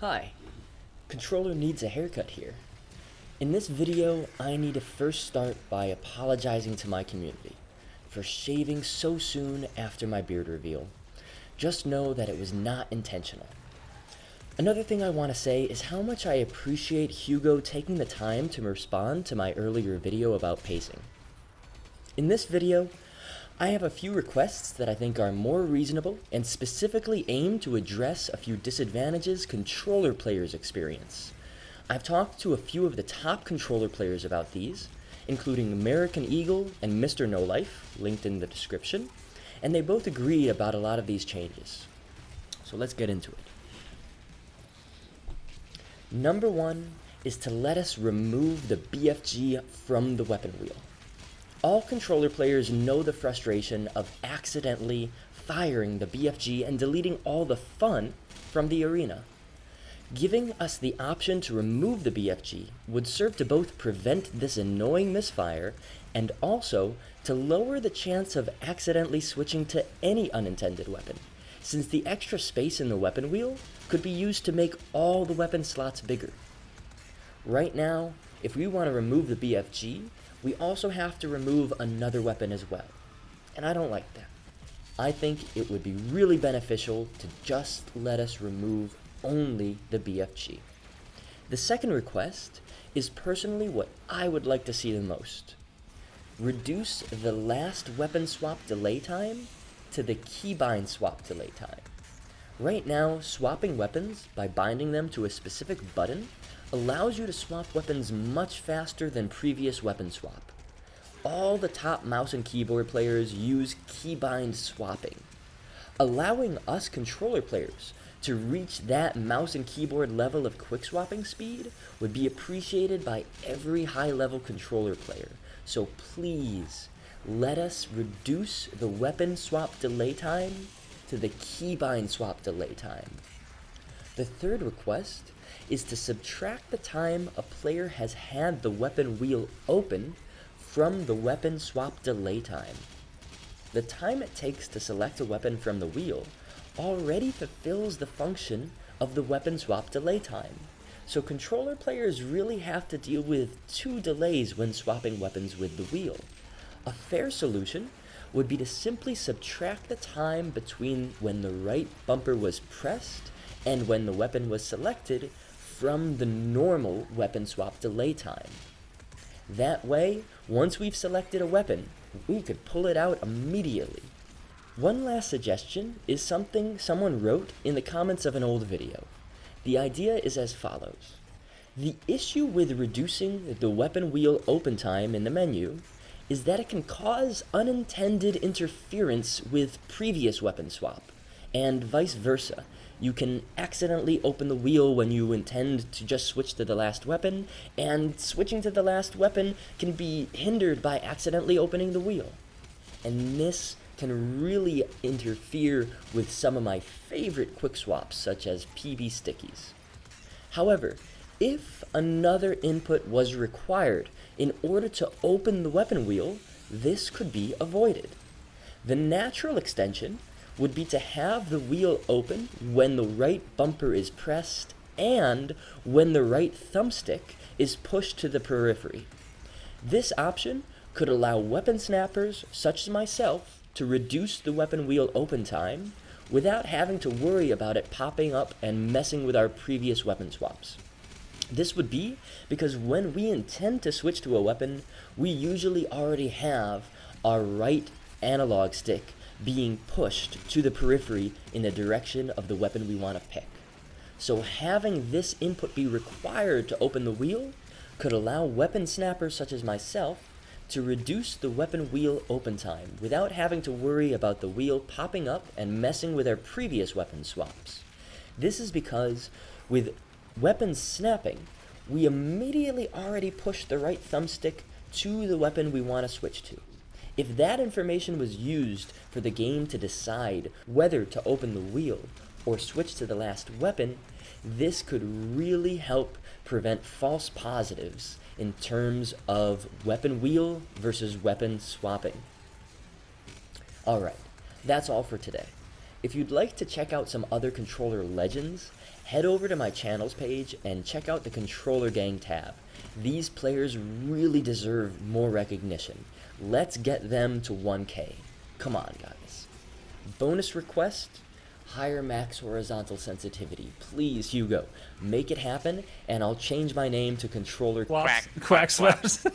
Hi, controller needs a haircut here. In this video, I need to first start by apologizing to my community for shaving so soon after my beard reveal. Just know that it was not intentional. Another thing I want to say is how much I appreciate Hugo taking the time to respond to my earlier video about pacing. In this video, I have a few requests that I think are more reasonable and specifically aim to address a few disadvantages controller players experience. I've talked to a few of the top controller players about these, including American Eagle and Mr. No Life, linked in the description, and they both agreed about a lot of these changes. So let's get into it. Number one is to let us remove the BFG from the weapon wheel. All controller players know the frustration of accidentally firing the BFG and deleting all the fun from the arena. Giving us the option to remove the BFG would serve to both prevent this annoying misfire and also to lower the chance of accidentally switching to any unintended weapon, since the extra space in the weapon wheel could be used to make all the weapon slots bigger. Right now, if we want to remove the BFG, we also have to remove another weapon as well, and I don't like that. I think it would be really beneficial to just let us remove only the BFG. The second request is personally what I would like to see the most. Reduce the last weapon swap delay time to the keybind swap delay time. Right now, swapping weapons by binding them to a specific button allows you to swap weapons much faster than previous weapon swap. All the top mouse and keyboard players use keybind swapping. Allowing us controller players to reach that mouse and keyboard level of quick swapping speed would be appreciated by every high-level controller player. So please, let us reduce the weapon swap delay time to the keybind swap delay time. The third request is to subtract the time a player has had the weapon wheel open from the weapon swap delay time. The time it takes to select a weapon from the wheel already fulfills the function of the weapon swap delay time, so controller players really have to deal with two delays when swapping weapons with the wheel. A fair solution would be to simply subtract the time between when the right bumper was pressed and when the weapon was selected from the normal weapon swap delay time. That way, once we've selected a weapon, we could pull it out immediately. One last suggestion is something someone wrote in the comments of an old video. The idea is as follows. The issue with reducing the weapon wheel open time in the menu is that it can cause unintended interference with previous weapon swap, and vice versa. You can accidentally open the wheel when you intend to just switch to the last weapon, and switching to the last weapon can be hindered by accidentally opening the wheel. And this can really interfere with some of my favorite quick swaps, such as PB stickies. However, if another input was required in order to open the weapon wheel, this could be avoided. The natural extension would be to have the wheel open when the right bumper is pressed and when the right thumbstick is pushed to the periphery. This option could allow weapon snappers, such as myself, to reduce the weapon wheel open time without having to worry about it popping up and messing with our previous weapon swaps. This would be because when we intend to switch to a weapon, we usually already have our right analog stick being pushed to the periphery in the direction of the weapon we want to pick. So having this input be required to open the wheel could allow weapon snappers such as myself to reduce the weapon wheel open time without having to worry about the wheel popping up and messing with our previous weapon swaps. This is because with weapon snapping, we immediately already push the right thumbstick to the weapon we want to switch to. If that information was used for the game to decide whether to open the wheel or switch to the last weapon, this could really help prevent false positives in terms of weapon wheel versus weapon swapping. Alright, that's all for today. If you'd like to check out some other controller legends, head over to my channels page and check out the Controller Gang tab. These players really deserve more recognition. Let's get them to 1K. Come on, guys. Bonus request? Higher max horizontal sensitivity. Please, Hugo, make it happen, and I'll change my name to Controller Quack sweats.